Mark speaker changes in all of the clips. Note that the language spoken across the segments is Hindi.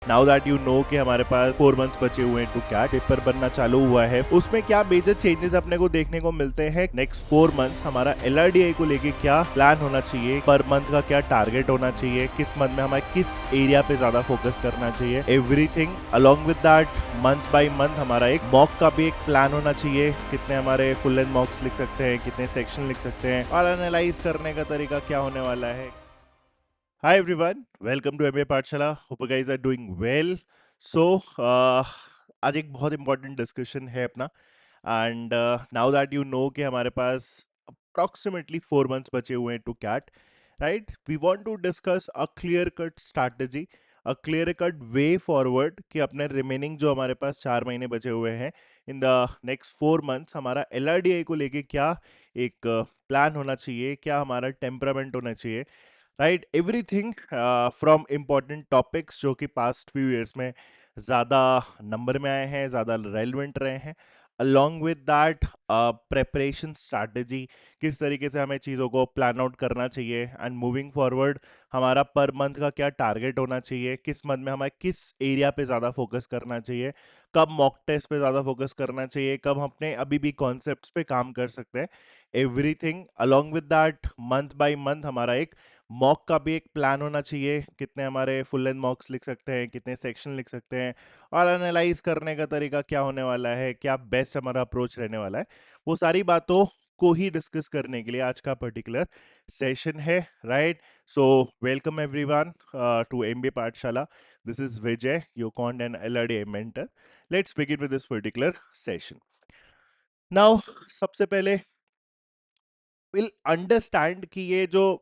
Speaker 1: नाउ दैट यू नो कि हमारे पास 4 मंथ्स बचे हुए हैं टू कैट पेपर बनना चालू हुआ है, उसमें क्या मेजर चेंजेस अपने को देखने को मिलते हैं। नेक्स्ट 4 मंथ्स हमारा LRDI को लेके क्या प्लान होना चाहिए, पर मंथ का क्या टारगेट होना चाहिए, किस मंथ में हमें किस एरिया पे ज्यादा फोकस करना चाहिए, everything along with that month by month हमारा एक मॉक का भी एक प्लान होना चाहिए। कितने हमारे फुल लेंथ मॉक्स लिख सकते हैं, कितने सेक्शन लिख सकते हैं और एनालाइज करने का तरीका क्या होने वाला है। Hi everyone, welcome to MBA पाठशाला. Hope you guys are doing well. So आज एक बहुत important discussion है अपना and now that you know कि हमारे पास approximately 4 months बचे हुए हैं to CAT, right? We want to discuss a clear cut strategy, a clear cut way forward कि अपने remaining जो हमारे पास 4 महीने बचे हुए हैं in the next 4 months हमारा LRDI को लेके क्या एक प्लान होना चाहिए, क्या हमारा टेम्परामेंट होना चाहिए, right. Everything from important topics जो कि पास्ट फ्यू ईयर्स में ज़्यादा नंबर में आए हैं, ज़्यादा रेलिवेंट रहे हैं, along with that preparation strategy, किस तरीके से हमें चीज़ों को प्लान आउट करना चाहिए एंड मूविंग फॉरवर्ड हमारा पर मंथ का क्या टारगेट होना चाहिए, किस मंथ में हमें किस एरिया पे ज़्यादा फोकस करना चाहिए, कब मॉक टेस्ट पे ज़्यादा फोकस करना चाहिए, कब हम अपने अभी भी कॉन्सेप्ट्स पे काम कर सकते हैं। Everything along with that month by month हमारा एक मॉक का भी एक प्लान होना चाहिए। कितने हमारे फुल लेंथ मॉक्स लिख सकते हैं, कितने सेक्शन लिख सकते हैं और एनालाइज करने का तरीका क्या होने वाला है, क्या बेस्ट हमारा अप्रोच रहने वाला है, वो सारी बातों को ही डिस्कस करने के लिए आज का पर्टिकुलर सेशन है, right. So welcome everyone to MBA Pathshala. This is Vijay, your quant and LRDI mentor. Let's begin with this particular session. Now सबसे पहले विल अंडरस्टैंड कि ये जो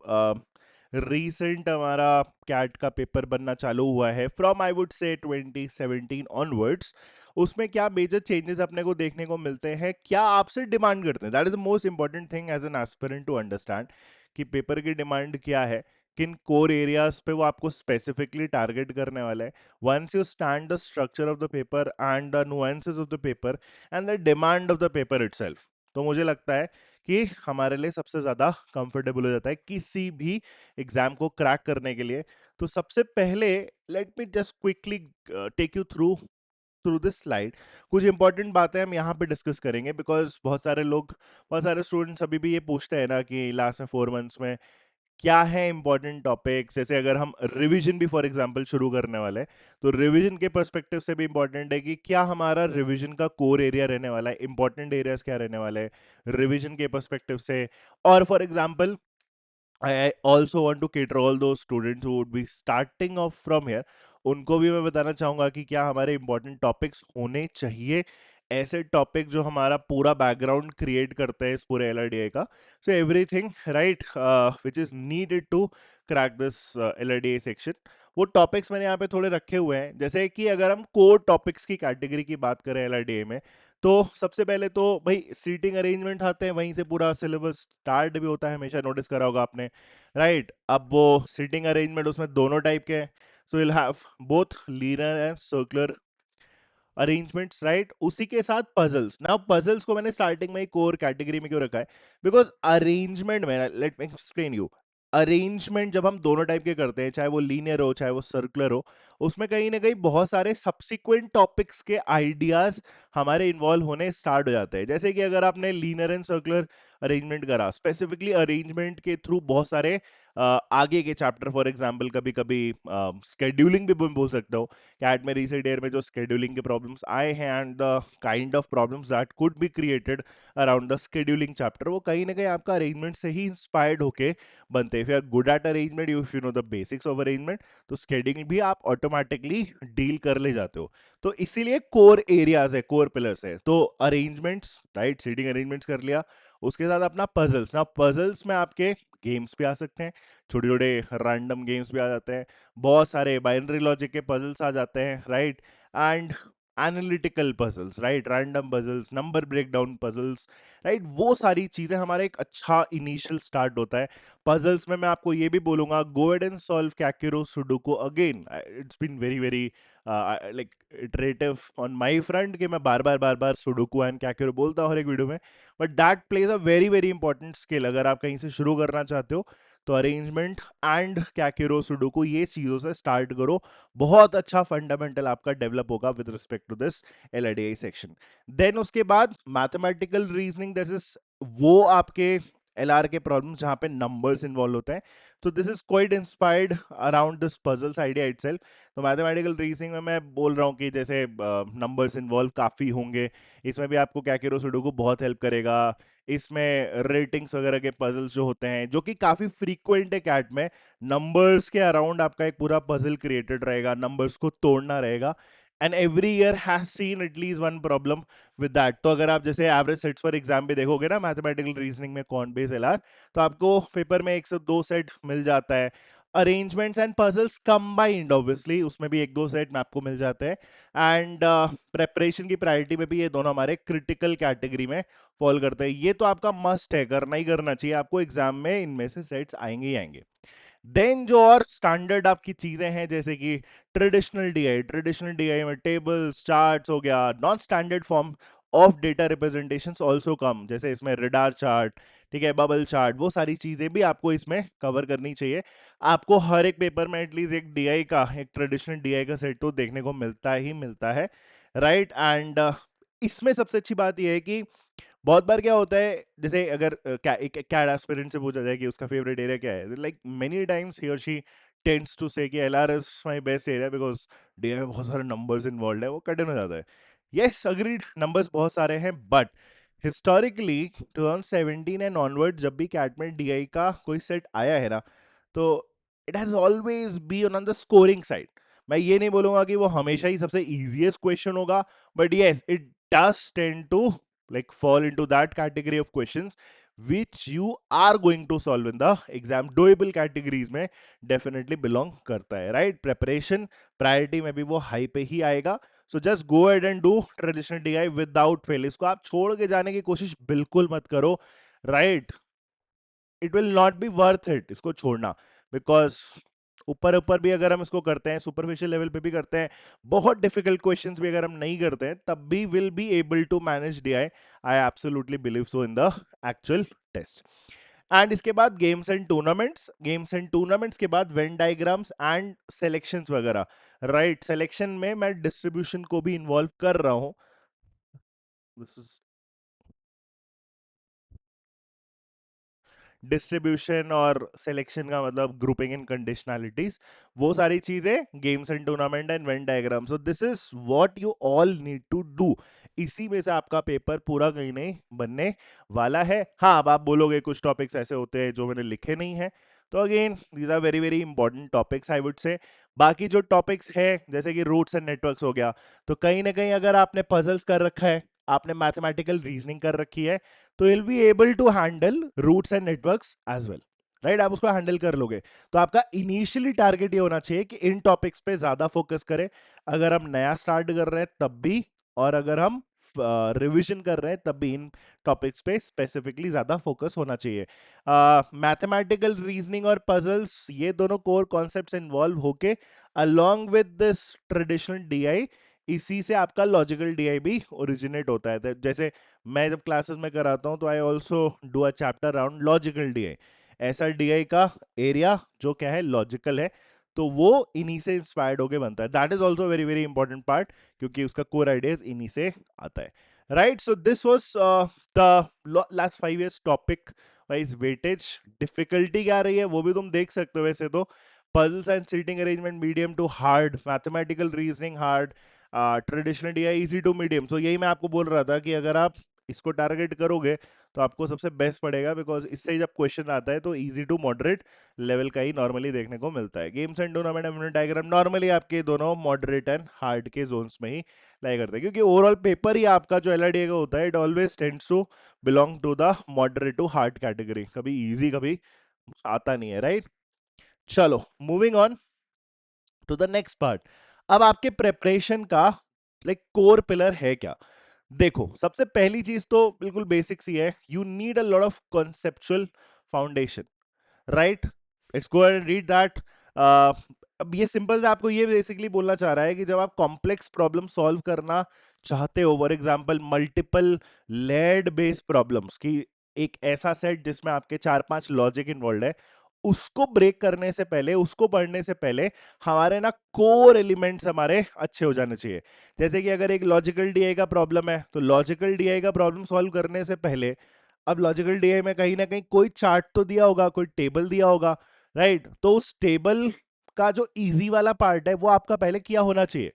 Speaker 1: रीसेंट हमारा कैट का पेपर बनना चालू हुआ है फ्रॉम आई वुड से 2017 ऑनवर्ड्स, उसमें क्या मेजर चेंजेस अपने को देखने को मिलते हैं, क्या आपसे डिमांड करते हैं। That is the most important thing as an aspirant to understand कि पेपर की डिमांड क्या है, किन कोर एरियाज पे वो आपको स्पेसिफिकली टारगेट करने वाला है। Once you stand the structure of the paper and the nuances of the paper and the demand of the paper itself, तो मुझे लगता है कि हमारे लिए सबसे ज़्यादा कंफर्टेबल हो जाता है किसी भी एग्जाम को क्रैक करने के लिए। तो सबसे पहले let me just quickly take you through through this slide. कुछ इंपॉर्टेंट बातें हम यहाँ पे डिस्कस करेंगे बिकॉज बहुत सारे स्टूडेंट्स अभी भी ये पूछते हैं ना कि लास्ट में 4 मंथ्स में क्या है इंपॉर्टेंट टॉपिक्स। जैसे अगर हम रिवीजन भी फॉर एग्जांपल शुरू करने वाले हैं, तो रिवीजन के पर्सपेक्टिव से भी इंपॉर्टेंट है कि क्या हमारा रिवीजन का कोर एरिया रहने वाला है, इंपॉर्टेंट एरियाज क्या रहने वाले हैं रिवीजन के पर्सपेक्टिव से। और for example I also want to cater all दो students who would be starting off from here, उनको भी मैं बताना चाहूंगा कि क्या हमारे इंपॉर्टेंट टॉपिक्स होने चाहिए, ऐसे टॉपिक जो हमारा पूरा बैकग्राउंड क्रिएट करते हैं इस पूरे LRDI का। So everything right which is needed to crack this LRDI section, वो टॉपिक्स मैंने यहाँ पे थोड़े रखे हुए हैं। जैसे कि अगर हम कोर टॉपिक्स की कैटेगरी की बात करें LRDI में, तो सबसे पहले तो भाई सीटिंग अरेंजमेंट आते हैं, वहीं से पूरा सिलेबस स्टार्ट भी होता है, हमेशा नोटिस करा होगा आपने, राइट। अब वो सीटिंग अरेंजमेंट उसमें दोनों टाइप के हैं, so will have both linear and circular arrangements, right. उसी के साथ पजल्स। नाउ पजल्स को मैंने स्टार्टिंग में कोर कैटेगरी में क्यों रखा है, बिकॉज अरेंजमेंट में, let me explain you, arrangement जब हम दोनों टाइप के करते हैं, चाहे वो लीनियर हो चाहे वो सर्कुलर हो, उसमें कहीं ना कहीं बहुत सारे सब्सिक्वेंट टॉपिक्स के आइडियाज हमारे इन्वॉल्व होने स्टार्ट हो जाते हैं। जैसे कि अगर आपने लीनियर एंड सर्कुलर अरेंजमेंट करा, स्पेसिफिकली अरेंजमेंट के थ्रू बहुत सारे आगे के चैप्टर, फॉर एग्जाम्पल कभी कभी स्केड्यूलिंग भी बोल सकता हूँ। कैट में रिसेंट ईयर में जो स्केड्यूलिंग के प्रॉब्लम्स आए हैं and the kind of problems that could be created around the scheduling chapter, वो कहीं ना कहीं आपका अरेंजमेंट से ही इंस्पायर्ड होके बनते हैं। If you are good at arrangement, if you know the basics of arrangement, तो स्केड्यूलिंग भी आप ऑटोमेटिकली डील कर ले जाते हो। तो इसीलिए कोर एरियाज है, कोर पिलर्स है। तो अरेंजमेंट्स, राइट, सीटिंग अरेंजमेंट्स कर लिया, उसके साथ अपना पजल्स। ना पजल्स में आपके गेम्स भी आ सकते हैं, छोटे छोटे रैंडम गेम्स भी आ जाते हैं, बहुत सारे बाइनरी लॉजिक के पजल्स आ जाते हैं, right, and analytical puzzles, right, random puzzles, number breakdown puzzles, right. वो सारी चीजें हमारा एक अच्छा इनिशियल स्टार्ट होता है। पजल्स में मैं आपको ये भी बोलूंगा, go ahead and solve kakuro sudoku again. It's been very very like iterative on my front कि मैं बार बार सुडोकू एंड कैक्यूरो बोलता हूँ हर एक वीडियो में, but that plays a very very important skill. अगर आप कहीं से शुरू करना चाहते हो तो अरेंजमेंट एंड कैकेरो सुडोकू ये चीजों से स्टार्ट करो, बहुत अच्छा फंडामेंटल आपका डेवलप होगा with respect to this LIDI section. Then उसके बाद मैथमेटिकल रीजनिंग, दैट इज वो आपके एलआर के प्रॉब्लम जहां पे नंबर्स इन्वॉल्व होते हैं। तो this is quite inspired around this puzzles idea itself. तो मैथमेटिकल रीजनिंग में मैं बोल रहा हूँ कि जैसे नंबर्स इन्वॉल्व काफी होंगे, इसमें भी आपको कैकेरो सुडोकू बहुत हेल्प करेगा। इसमें रेटिंग्स वगैरह के पजल्स जो होते हैं, जो कि काफी फ्रीक्वेंट है कैट में, नंबर्स के अराउंड आपका एक पूरा पजल क्रिएटेड रहेगा, नंबर्स को तोड़ना रहेगा, and every year has seen at least one problem with that. तो अगर आप जैसे एवरेज सेट्स पर एग्जाम भी देखोगे ना मैथमेटिकल रीजनिंग में कौन बेस एलआर, तो आपको पेपर में 102 सेट मिल जाता है। Arrangements and puzzles combined obviously उसमें भी 1-2 सेट में आपको मिल जाते हैं। एंड प्रेपरेशन की प्रायोरिटी में भी ये दोनों हमारे क्रिटिकल कैटेगरी में फॉल करते हैं। ये तो आपका मस्ट है, करना ही करना चाहिए आपको, एग्जाम में इनमें से सेट्स आएंगे ही आएंगे। देन जो और स्टैंडर्ड आपकी चीजें हैं जैसे कि ट्रेडिशनल डीआई में टेबल्स चार्ट्स हो गया, non standard form of data representations also come, जैसे इसमें रिडार चार्ट, ठीक है, बबल चार्ट, वो सारी चीजें भी आपको इसमें कवर करनी चाहिए। आपको हर एक पेपर में एटलीस्ट एक डीआई का, एक ट्रेडिशनल डीआई का सेट तो देखने को मिलता ही मिलता है, राइट। एंड इसमें सबसे अच्छी बात यह है कि बहुत बार क्या होता है, जैसे अगर एक कैड एस्पिरेंट से पूछा जाए कि उसका फेवरेट एरिया क्या है, लाइक मेनी टाइम्स ही और शी टेंड्स टू से कि LR is my best area because DA में बहुत सारे नंबर्स इन्वॉल्व है, वो कठिन हो जाता है। यस अग्रीड, नंबर्स बहुत सारे हैं, बट हिस्टोरिकली 2017 एंड ऑनवर्ड जब भी कैट में डीआई का कोई सेट आया है ना, तो it has always be on the scoring side. मैं ये नहीं बोलूंगा कि वो हमेशा ही सबसे इजीएस्ट क्वेश्चन होगा, but yes it does tend to like fall into that category of questions which you are going to solve in the exam, doable categories में definitely belong करता है, right? preparation priority में भी वो high पे ही आएगा, so just go ahead and do traditional DI without fail। इसको आप छोड़ के जाने की कोशिश बिल्कुल मत करो, right? It will not be worth it इसको छोड़ना, बिकॉज ऊपर ऊपर भी अगर हम इसको करते हैं, सुपरफिशियल लेवल पे भी करते हैं, बहुत डिफिकल्ट क्वेश्चंस भी अगर हम नहीं करते हैं, तब भी will be able to manage DI. I absolutely believe so in the actual test. And इसके बाद गेम्स एंड टूर्नामेंट्स के बाद वेन डायग्राम्स एंड सेलेक्शंस वगैरह, राइट। सेलेक्शन में मैं डिस्ट्रीब्यूशन को भी इन्वॉल्व कर रहा हूं, दिस इज डिस्ट्रीब्यूशन और सिलेक्शन का मतलब ग्रुपिंग इन कंडीशनैलिटीज, वो सारी चीजें games and tournament and Venn diagram. So this is what you all need to do. इसी में से आपका पेपर पूरा कहीं नहीं बनने वाला है। हाँ, अब आप बोलोगे कुछ टॉपिक्स ऐसे होते हैं जो मैंने लिखे नहीं है, तो again these are very very important topics I would say. बाकी जो टॉपिक्स है जैसे कि रूट्स एंड नेटवर्क्स हो गया, तो कहीं ना कहीं अगर आपने पजल्स कर रखा है, आपने मैथमेटिकल रीजनिंग कर रखी है, तो will be able to handle routes and networks as well, right. आप उसको हैंडल कर लोगे। तो आपका इनिशियली टारगेट ये होना चाहिए कि इन टॉपिक्स पे ज्यादा फोकस करें, अगर हम नया स्टार्ट कर रहे हैं तब भी, और अगर हम रिवीजन कर रहे हैं तब भी इन टॉपिक्स पे स्पेसिफिकली ज्यादा फोकस होना चाहिए। मैथमेटिकल रीजनिंग और पजल्स ये दोनों कोर कॉन्सेप्ट्स इन्वॉल्व होके along with this traditional DI, इसी से आपका लॉजिकल डीआई भी ओरिजिनेट होता है। जैसे मैं जब क्लासेस में कराता हूं तो I also do a chapter around logical DI. ऐसा डीआई का एरिया जो क्या है लॉजिकल है, तो वो इन्हीं से इंस्पायर्ड होके बनता है। That is also very very important part, क्योंकि उसका कोर आइडियाज इन्हीं से आता है, right. So this was the last 5 years topic wise weightage. Difficulty क्या रही है वो भी तुम देख सकते हो। वैसे तो puzzles and seating arrangement medium to hard, mathematical reasoning hard, traditional DI easy to medium. So यही मैं आपको बोल रहा था कि अगर आप इसको टारगेट करोगे तो आपको सबसे बेस्ट पड़ेगा, बिकॉज इससे जब क्वेश्चन आता है तो इजी टू मॉडरेट लेवल का ही नॉर्मली देखने को मिलता है। Games and tournament and diagram normally आपके दोनों मॉडरेट एंड हार्ड के जोन्स में ही लाई करते हैं, क्योंकि ओवरऑल पेपर ही आपका जो एलआरडीए का होता है it always tends to belong to the moderate to hard category, कभी इजी कभी आता नहीं है, राइट। चलो moving on to the next part. अब आपके प्रेपरेशन का लाइक कोर पिलर है क्या? देखो, सबसे पहली चीज तो बिल्कुल बेसिक सी है, you need a lot of conceptual foundation, right. Let's go and read that. अब ये सिंपल से आपको ये बेसिकली बोलना चाह रहा है कि जब आप कॉम्प्लेक्स प्रॉब्लम सॉल्व करना चाहते हो, for example multiple layered based problems की, एक ऐसा सेट जिसमें आपके 4-5 लॉजिक इन्वॉल्व है, उसको ब्रेक करने से पहले, उसको पढ़ने से पहले हमारे ना कोर एलिमेंट्स हमारे अच्छे हो जाने चाहिए। जैसे कि अगर एक लॉजिकल डीआई का प्रॉब्लम है, तो लॉजिकल डीआई का प्रॉब्लम सॉल्व करने से पहले, अब लॉजिकल डीआई में कहीं ना कहीं कोई चार्ट तो दिया होगा, कोई टेबल दिया होगा, राइट? तो उस टेबल का जो इजी वाला पार्ट है वो आपका पहले किया होना चाहिए,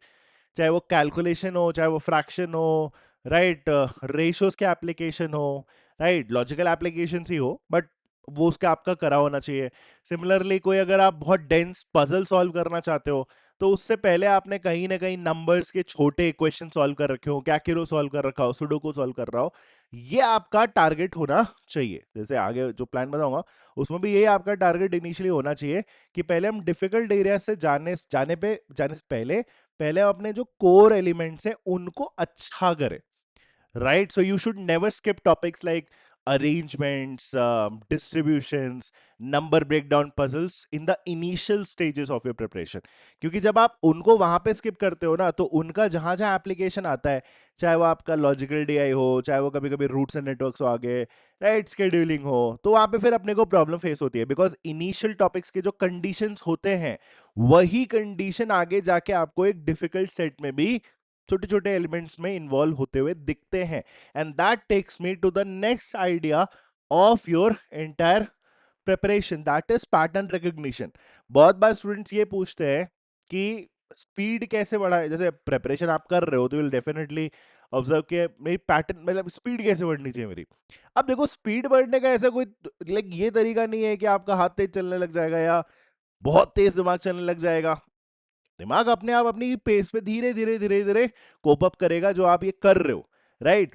Speaker 1: चाहे वो कैलकुलेशन हो, चाहे वो फ्रैक्शन हो, राइट, रेशियोज के एप्लीकेशन हो, राइट, लॉजिकल एप्लीकेशन ही हो, बट वो उसका आपका करा होना चाहिए। सिमिलरली कोई अगर आप बहुत डेंस पजल सॉल्व करना चाहते हो, तो उससे पहले आपने कहीं ना कहीं नंबर्स के छोटे इक्वेशन सॉल्व कर रखे हो, कैकिरो सॉल्व कर रखा हो, सुडोकू सॉल्व कर रहा हो, ये आपका टारगेट होना चाहिए। जैसे आगे जो प्लान बताऊंगा उसमें भी यही आपका टारगेट इनिशियली होना चाहिए कि पहले हम डिफिकल्ट एरिया से जाने से पहले पहले हम अपने जो कोर एलिमेंट्स है उनको अच्छा करें, right? So you should never skip topics like arrangements, distributions, number breakdown puzzles in the initial stages of your preparation. क्योंकि जब आप उनको वहां पे skip करते हो ना, तो उनका जहां जहां एप्लीकेशन आता है, चाहे वो आपका लॉजिकल डीआई हो, चाहे वो कभी कभी रूट्स एंड नेटवर्क्स हो आगे, राइट, स्केड्यूलिंग हो, तो वहां पे फिर अपने को प्रॉब्लम फेस होती है, बिकॉज इनिशियल टॉपिक्स के जो कंडीशंस होते हैं वही कंडीशन आगे जाके आपको एक डिफिकल्ट सेट में भी छोटे छोटे एलिमेंट्स में इन्वॉल्व होते हुए दिखते हैं। And that takes me to the next idea of your entire preparation, that is pattern recognition. बहुत बार स्टूडेंट्स ये पूछते हैं कि स्पीड कैसे बढ़ाए, जैसे प्रिपरेशन आप कर रहे हो तो विल डेफिनेटली ऑब्जर्व कि मेरी पैटर्न, मतलब स्पीड कैसे बढ़नी चाहिए मेरी। अब देखो, स्पीड बढ़ने का ऐसा कोई लाइक ये तरीका नहीं है कि आपका हाथ तेज चलने लग जाएगा या बहुत तेज दिमाग चलने लग जाएगा। दिमाग अपने आप अपनी पेस पे धीरे धीरे धीरे धीरे कोप अप करेगा जो आप ये कर रहे हो, राइट?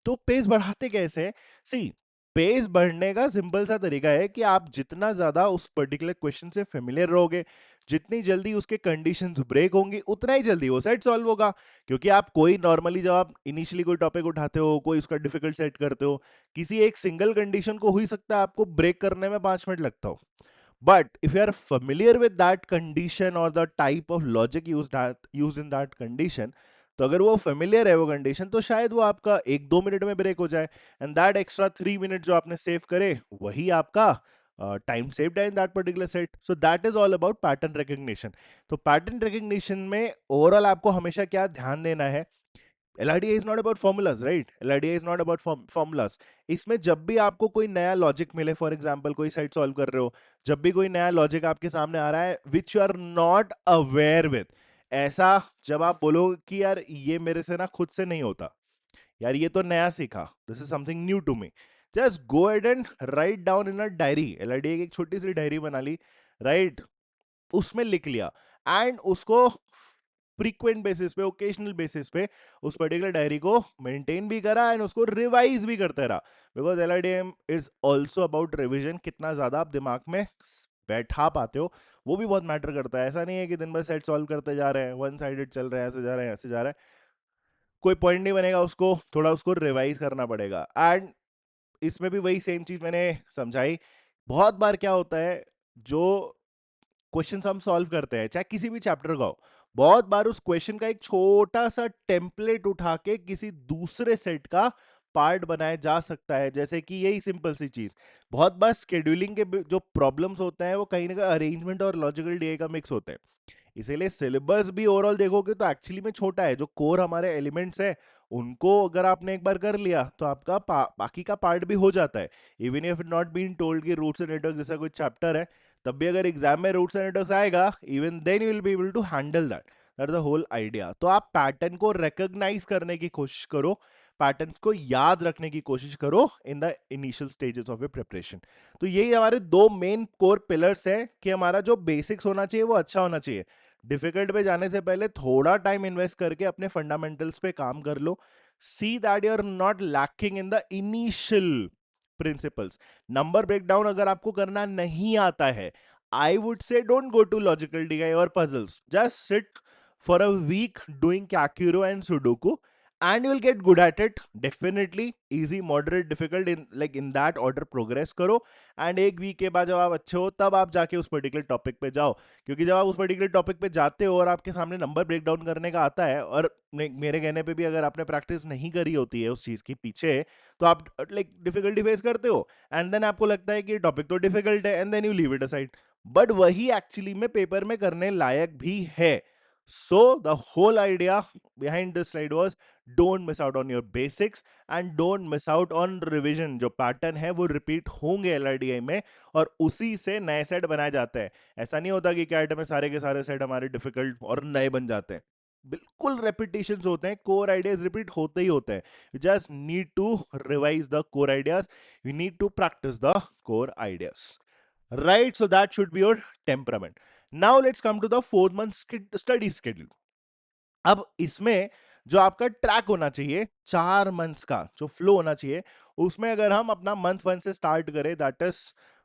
Speaker 1: तो पेस बढ़ाते कैसे? सी, पेस बढ़ने का सिंपल सा तरीका है कि आप जितना ज्यादा उस पर्टिकुलर क्वेश्चन से फेमिलियर रहोगे, जितनी जल्दी उसके कंडीशंस ब्रेक होंगी, उतना ही जल्दी वो सेट सॉल्व होगा। क्योंकि आप कोई नॉर्मली जब आप इनिशियली कोई टॉपिक उठाते हो, कोई उसका डिफिकल्ट सेट करते हो, किसी एक सिंगल कंडीशन को हो ही सकता है आपको ब्रेक करने में 5 मिनट लगता हो। But if you are familiar with that condition or the type of logic used in that condition, तो अगर वो फेमिलियर है वो कंडीशन, तो शायद वो आपका 1-2 मिनट में ब्रेक हो जाए, एंड दैट एक्स्ट्रा 3 मिनट जो आपने सेव करे वही आपका टाइम सेव्ड है in that particular set. So that is all about pattern recognition. तो पैटर्न रिकग्निशन में ओवरऑल आपको हमेशा क्या ध्यान देना है? LRDA is not about formulas, right? LRDA is not about formulas. इसमें जब भी आपको कोई नया लॉजिक मिले, फॉर एग्जांपल कोई साइड सॉल्व कर रहे हो, जब भी कोई नया लॉजिक आपके सामने आ रहा है which you are not aware with, ऐसा जब आप बोलो कि यार ये मेरे से ना खुद से नहीं होता, यार ये तो नया सीखा, this is something new to me, just go ahead and write down in a diary. LRDA की एक छोटी सी डायरी बना ली, राइट, उसमें लिख लिया, एंड उसको फ्रीक्वेंट बेसिस पे, ओकेजनल बेसिस पे उस पर्टिकुलर डायरी को मेंटेन भी करा एंड उसको रिवाइज भी करते रहा। Because LRDM is also about revision, कितना ज्यादा आप दिमाग में बैठा पाते हो वो भी बहुत मैटर करता है। ऐसा नहीं है कि दिन भर सेट सॉल्व करते जा रहे हैं, वन साइडेड चल रहे हैं, ऐसे जा रहे हैं, ऐसे जा रहा है, कोई पॉइंट नहीं बनेगा, उसको थोड़ा उसको रिवाइज करना पड़ेगा। एंड इसमें भी वही सेम चीज मैंने समझाई। बहुत बार क्या होता है, जो क्वेश्चन हम सॉल्व करते हैं चाहे किसी भी चैप्टर का हो, बहुत बार उस क्वेश्चन का एक छोटा सा टेम्पलेट उठा के किसी दूसरे सेट का पार्ट बनाया जा सकता है। जैसे कि यही सिंपल सी चीज, बहुत बार स्केड्यूलिंग के जो प्रॉब्लम्स होते हैं वो कहीं ना कहीं अरेंजमेंट और लॉजिकल डीए का मिक्स होते हैं। इसीलिए सिलेबस भी ओवरऑल देखोगे तो एक्चुअली में छोटा है। जो कोर हमारे एलिमेंट्स है उनको अगर आपने एक बार कर लिया तो आपका बाकी का पार्ट भी हो जाता है। Even if not been told कि रूट्स एंड नेटवर्क जैसा कोई चैप्टर है, तब भी अगर एग्जाम में रूट्स एंड नेटवर्क्स आएगा, even then you will be able to handle that. That is the whole idea. तो आप पैटर्न को रिकॉग्नाइज करने की कोशिश करो, पैटर्न्स को याद रखने की कोशिश करो इन the initial stages of your preparation. तो यही हमारे दो मेन कोर पिलर्स है कि हमारा जो बेसिक्स होना चाहिए वो अच्छा होना चाहिए। डिफिकल्ट पे जाने से पहले थोड़ा टाइम इन्वेस्ट करके अपने फंडामेंटल्स पे काम कर लो। See that you are not lacking in the initial principles. Number breakdown अगर आपको करना नहीं आता है, I would say don't go to logical DI और puzzles, just sit for a week doing kakuro and sudoku and you'll get good at it. Definitely easy, moderate, difficult, in like in that order progress करो. एंड एक वीक के बाद जब आप अच्छे हो तब आप जाके उस पर्टिकुलर टॉपिक पे जाओ. क्योंकि जब आप उस पर्टिकुलर टॉपिक पे जाते हो और आपके सामने नंबर ब्रेक डाउन करने का आता है, और मेरे कहने पे भी अगर आपने प्रैक्टिस नहीं करी होती है उस चीज के पीछे, तो आप लाइक डिफिकल्टी फेस करते हो. एंड देन आपको लगता है कि टॉपिक तो डिफिकल्ट है, and then you leave it aside. But वही एक्चुअली में पेपर में करने लायक भी है. So the whole idea behind this slide was, don't miss out on your basics and don't miss out on revision. जो पैटर्न है वो रिपीट होंगे एलआरडीआई में, और उसी से नए सेट बनाए जाते हैं. ऐसा नहीं होता कि कैट में सारे के सारे सेट हमारे डिफिकल्ट और नए बन जाते हैं. बिल्कुल रेपिटेशन होते हैं, कोर आइडियाज रिपीट होते ही होते हैं. You just need to revise the core ideas, you need to practice the core ideas, right? So that should be your temperament. Now let's come to the 4 month study schedule. अब इसमें जो आपका ट्रैक होना चाहिए 4 मंथ्स का जो फ्लो होना चाहिए, उसमें अगर हम अपना मंथ 1 से स्टार्ट करें, that is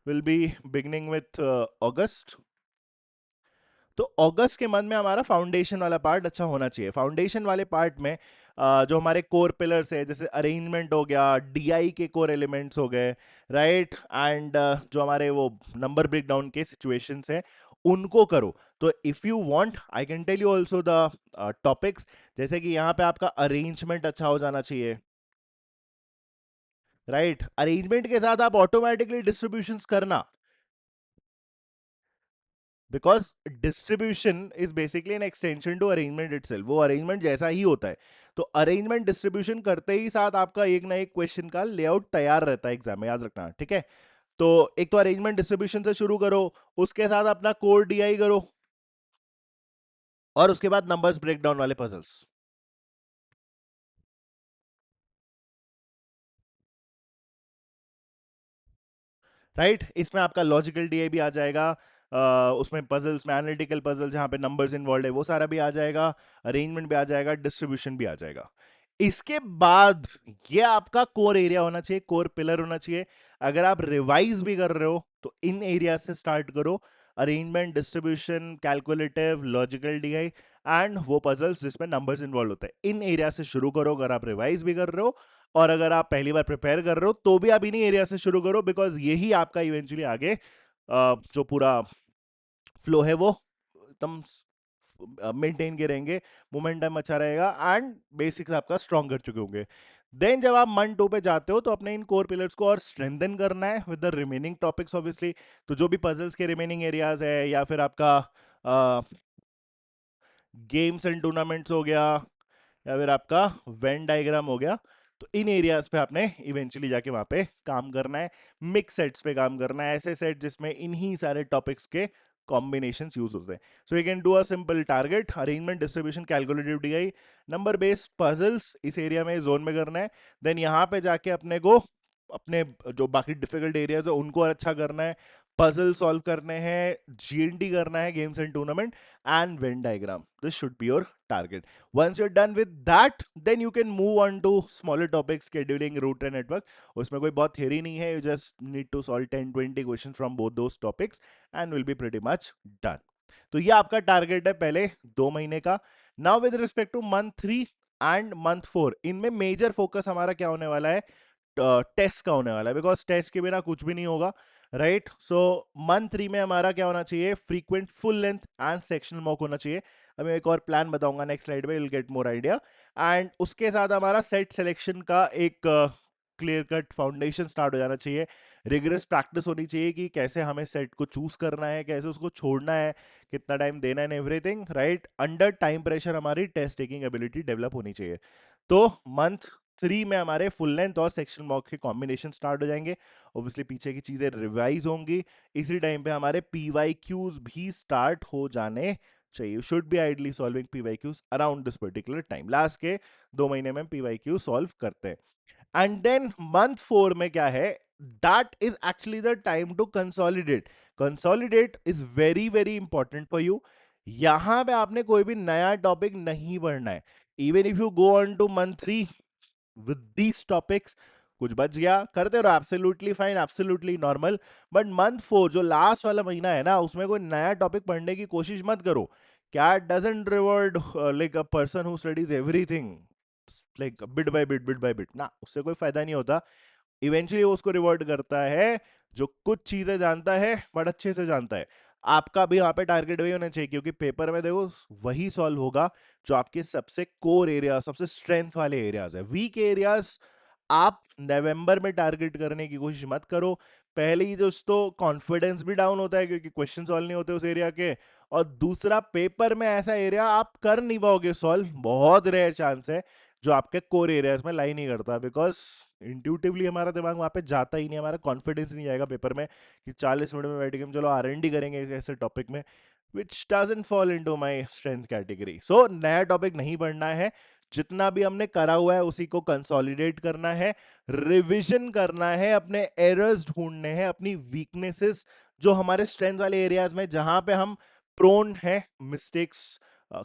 Speaker 1: will be beginning with August. तो अगस्त के मंथ में हमारा फाउंडेशन वाला पार्ट अच्छा होना चाहिए. फाउंडेशन वाले पार्ट में जो हमारे कोर पिलर्स है, जैसे अरेंजमेंट हो गया, डीआई के कोर एलिमेंट्स हो गए, राइट, एंड जो हमारे वो नंबर ब्रेकडाउन के सिचुएशंस है, उनको करो. तो if you want I can tell you also the topics. जैसे कि यहाँ पे आपका अरेंजमेंट अच्छा हो जाना चाहिए, राइट. अरेंजमेंट के साथ आप ऑटोमेटिकली डिस्ट्रीब्यूशंस करना, because distribution is basically an extension to arrangement itself. वो अरेंजमेंट जैसा ही होता है. तो अरेंजमेंट डिस्ट्रीब्यूशन करते ही साथ आपका एक ना एक क्वेश्चन का लेआउट तैयार रहता है एग्जाम में, याद रखना, ठीक है? तो एक तो अरेंजमेंट डिस्ट्रीब्यूशन से शुरू करो, उसके साथ अपना कोर डीआई करो, और उसके बाद नंबर्स ब्रेकडाउन वाले पजल्स. राइट, इसमें आपका लॉजिकल डीआई भी आ जाएगा, उसमें पजल्स में एनालिटिकल पजल जहां पे नंबर्स इन्वॉल्व है वो सारा भी आ जाएगा, अरेंजमेंट भी आ जाएगा, डिस्ट्रीब्यूशन भी आ जाएगा. इसके बाद ये आपका कोर एरिया होना चाहिए, कोर पिलर होना चाहिए. अगर आप रिवाइज भी कर रहे हो तो इन एरिया से स्टार्ट करो, arrangement, distribution, calculative, logical DI, and वो पजल्स जिसमें नंबर्स इन्वॉल्व होते हैं. इन एरिया से शुरू करो अगर आप रिवाइज भी कर रहे हो, और अगर आप पहली बार प्रिपेयर कर रहे हो तो भी आप इन्हीं एरिया से शुरू करो, बिकॉज यही आपका इवेंचुअली आगे जो पूरा फ्लो है वो एकदम मेंटेन के रहेंगे, मोमेंटम अच्छा रहेगा, एंड बेसिक्स आपका स्ट्रॉन्ग कर चुके होंगे. देन जब आप मंथ 2 पे जाते हो तो अपने इन कोर पिलर्स को और स्ट्रेंथन करना है with the remaining topics obviously. तो जो भी पजल्स के रिमेनिंग एरियाज है, या फिर आपका गेम्स एंड टूर्नामेंट्स हो गया, या फिर आपका वेन डायग्राम हो गया, तो इन एरियाज पे आपने इवेंचुअली जाके वहां पे काम करना है. मिक्स सेट्स पे काम करना है, ऐसे सेट जिसमें इन्हीं सारे टॉपिक्स के कॉम्बिनेशंस यूज होते हैं. So you can do a simple target, arrangement, distribution, calculative DI, number based puzzles इस एरिया में, जोन में करना है. देन यहाँ पे जाके अपने को अपने जो बाकी डिफिकल्ट एरियाज है उनको अच्छा करना है, पजल सॉल्व करने हैं, जीएनटी करना है, games and tournament, and Venn diagram. This should be your target. Once you're done with that, then you can move on to smaller topics, scheduling, route and network. उसमें कोई बहुत theory नहीं है, you just need to solve 10-20 questions from both those topics and will be pretty much done. तो ये आपका टारगेट है पहले 2 महीने का. Now with respect two month 3 and month 4, इनमें मेजर फोकस हमारा क्या होने वाला है? टेस्ट का होने वाला है, बिकॉज टेस्ट के बिना कुछ भी नहीं होगा, राइट? सो मंथ 3 में हमारा क्या होना चाहिए? Frequent, full length and sectional mock होना चाहिए. अब मैं एक और प्लान बताऊंगा नेक्स्ट स्लाइड में, will get more idea. And उसके साथ हमारा सेट सिलेक्शन का एक क्लियर कट फाउंडेशन स्टार्ट हो जाना चाहिए. रिगरस प्रैक्टिस होनी चाहिए कि कैसे हमें सेट को चूज करना है, कैसे उसको छोड़ना है, कितना टाइम देना है, everything, right? Under time pressure हमारी टेस्ट टेकिंग एबिलिटी डेवलप होनी चाहिए. तो मंथ 3 में हमारे फुल लेंथ और सेक्शन मॉक के कॉम्बिनेशन स्टार्ट हो जाएंगे. ऑब्वियसली पीछे की चीजें रिवाइज होंगी. इसी टाइम पे हमारे पीवाईक्यूज भी स्टार्ट हो जाने चाहिए. You should be ideally solving PYQs around this particular time. Last के 2 महीने में पीवाईक्यू सॉल्व करते हैं. एंड देन मंथ 4 में क्या है? That is actually the time to consolidate. Consolidate is very very important for you. यहां पे आपने कोई भी नया टॉपिक नहीं पढ़ना है. Even if you go on two month 3 with these topics, कुछ बच गया करते रहो, absolutely fine, absolutely normal. But month 4 जो लास्ट वाला महीना है ना, उसमें कोई नया टॉपिक पढ़ने की कोशिश मत करो. CAT doesn't reward like a person who studies everything. Like bit by bit ना, उससे कोई फायदा नहीं होता। इवेंचुअली वो उसको रिवॉर्ड करता है जो कुछ चीजें जानता है बट अच्छे से जानता है। आपका भी यहाँ पे टारगेट वही होना चाहिए, क्योंकि पेपर में देखो वही सॉल्व होगा जो आपके सबसे कोर एरिया, सबसे स्ट्रेंथ वाले एरियाज है। वीक एरियाज आप नवंबर में टारगेट करने की कोशिश मत करो। पहले ही जो तो कॉन्फिडेंस भी डाउन होता है क्योंकि क्वेश्चन सॉल्व नहीं होते उस एरिया के, और दूसरा पेपर में ऐसा एरिया आप कर नहीं पाओगे सॉल्व, बहुत रेयर चांस है जो आपके कोर एरियाज में लाई नहीं करता, बिकॉज इंट्यूटिवली हमारा दिमाग वहां पे जाता ही नहीं, हमारा कॉन्फिडेंस नहीं आएगा पेपर में कि 40 मिनट में बैठ के हम चलो R&D करेंगे ऐसे टॉपिक में, which doesn't fall into my strength category. So नया टॉपिक नहीं पढ़ना है, जितना भी हमने करा हुआ है उसी को कंसोलिडेट करना है, रिविजन करना है, अपने एरर्स ढूंढने हैं, अपनी वीकनेसेस जो हमारे स्ट्रेंथ वाले एरियाज में जहां पे हम प्रोन है मिस्टेक्स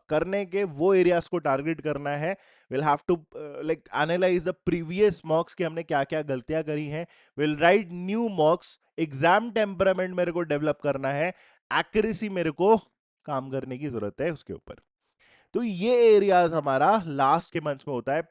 Speaker 1: करने के, वो एरियाज को टारगेट करना है। Will have to like analyse the previous mocks कि हमने क्या क्या गलतियां करी हैं, will write new mocks. Exam temperament मेरे को डेवलप करना है, एक्यूरेसी मेरे को काम करने की जरूरत है उसके ऊपर। तो ये एरियाज हमारा लास्ट के मंथ में होता है,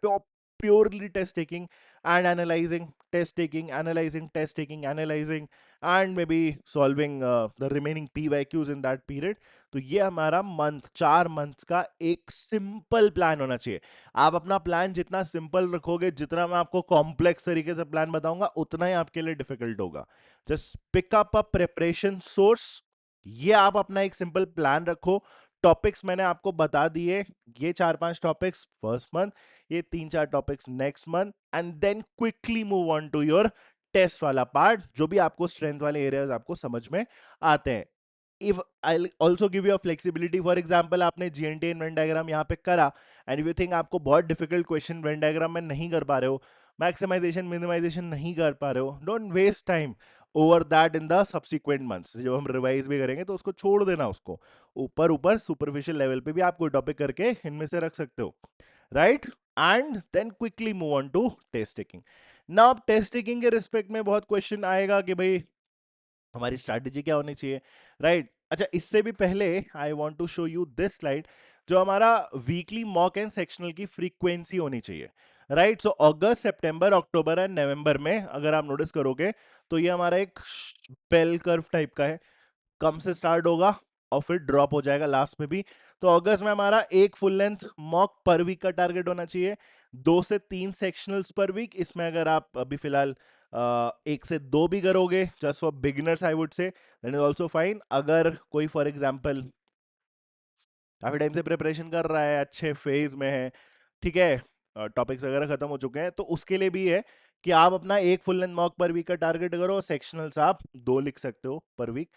Speaker 1: purely test taking and analysing, test taking analysing, test taking analysing, and maybe solving the remaining PYQs in that period. तो ये हमारा मंथ, 4 मंथ का एक सिंपल प्लान होना चाहिए। आप अपना प्लान जितना सिंपल रखोगे, जितना मैं आपको कॉम्प्लेक्स तरीके से प्लान बताऊंगा, उतना ही आपके लिए डिफिकल्ट होगा। Just pick up a preparation source, ये आप अपना एक सिंपल प्लान रखो। टॉपिक्स मैंने आपको बता दिए, ये 4-5 टॉपिक्स फर्स्ट मंथ, ये 3-4 topics next month, and then quickly move on to your test वाला पार्ट, जो भी आपको स्ट्रेंथ वाले एरियाज आपको समझ में आते हैं। If I also give you flexibility, for example आपने GNT इन वेन डायग्राम यहाँ पे करा एंड यू थिंक आपको बहुत डिफिकल्ट क्वेश्चन वेन डायग्राम में नहीं कर पा रहे हो, मैक्सिमाइजेशन मिनिमाइजेशन नहीं कर पा रहे हो, don't waste time over that in the subsequent months. जब हम रिवाइज भी करेंगे तो उसको छोड़ देना, उसको ऊपर ऊपर सुपरफिशियल लेवल पे भी आप कोई टॉपिक करके इनमें से रख सकते हो, right. And then quickly move on to test taking. ना अब टेस्ट टेकिंग के रिस्पेक्ट में बहुत क्वेश्चन आएगा कि भाई हमारी स्ट्रैटेजी क्या होनी चाहिए, राइट। अच्छा, इससे भी पहले I want to show you this slide, जो हमारा वीकली मॉक एंड सेक्शनल की फ्रीक्वेंसी होनी चाहिए, right. So August, September, October and November में अगर आप नोटिस करोगे तो ये हमारा एक बेल कर्व टाइप का है, कम से स्टार्ट होगा और फिर ड्रॉप हो जाएगा लास्ट में भी। तो अगस्त में हमारा एक full length mock per week का टारगेट होना चाहिए, 2 से 3 सेक्शनल्स पर वीक। इसमें अगर आप अभी फिलहाल 1 से 2 भी करोगे, just for beginners I would से, दैट इज ऑल्सो फाइन। अगर कोई फॉर एग्जाम्पल काफी टाइम से प्रिपरेशन कर रहा है, अच्छे फेज में है, ठीक है, टॉपिक्स वगैरह खत्म हो चुके हैं, तो उसके लिए भी है कि आप अपना एक full length mock per week का टारगेट करो, सेक्शनल्स आप 2 लिख सकते हो पर वीक,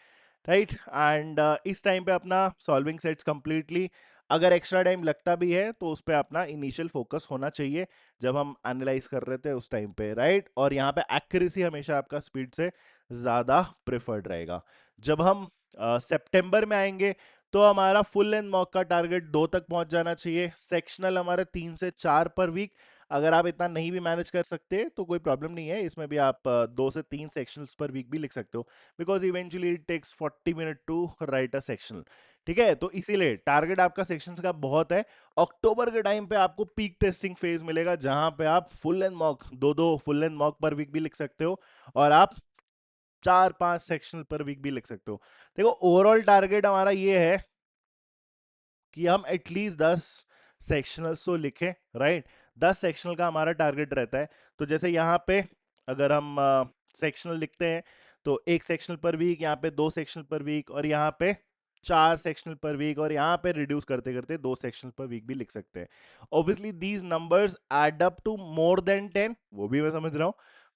Speaker 1: राइट। एंड इस टाइम पे अपना सॉल्विंग सेट्स कंप्लीटली, अगर एक्स्ट्रा टाइम लगता भी है तो उस पर अपना इनिशियल फोकस होना चाहिए जब हम एनालाइज कर रहे थे उस टाइम पे, राइट। और यहाँ पे एक्यूरेसी हमेशा आपका स्पीड से ज्यादा प्रेफर्ड रहेगा। जब हम सितंबर में आएंगे तो हमारा फुल लेंथ मॉक का टारगेट 2 तक पहुंच जाना चाहिए, सेक्शनल हमारे 3 से 4 पर वीक। अगर आप इतना नहीं भी मैनेज कर सकते तो कोई प्रॉब्लम नहीं है, इसमें भी आप 2 से 3 सेक्शनल्स पर वीक भी लिख सकते हो, because eventually it takes 40 minute to write a sectional, ठीक है। तो इसीलिए टारगेट आपका सेक्शंस का बहुत है। अक्टूबर के टाइम पे आपको पीक टेस्टिंग फेज मिलेगा, जहां पे आप full length mock, 2-2 full length mock per week भी लिख सकते हो, और आप 4-5 सेक्शनल पर वीक भी लिख सकते हो। देखो ओवरऑल टारगेट हमारा ये है कि हम एटलीस्ट 10 सेक्शनल तो लिखें, राइट। 10 सेक्शनल का हमारा टारगेट रहता है। तो जैसे यहाँ पे अगर हम सेक्शनल लिखते हैं तो 1 सेक्शनल पर वीक, यहाँ पे 2 सेक्शनल पर वीक, और यहाँ पे 4 सेक्शनल पर वीक, और यहाँ पे रिड्यूस करते करते 2 सेक्शनल पर वीक भी लिख सकते हैं। Obviously these numbers add up to more than 10, वो भी मैं समझ रहा हूँ।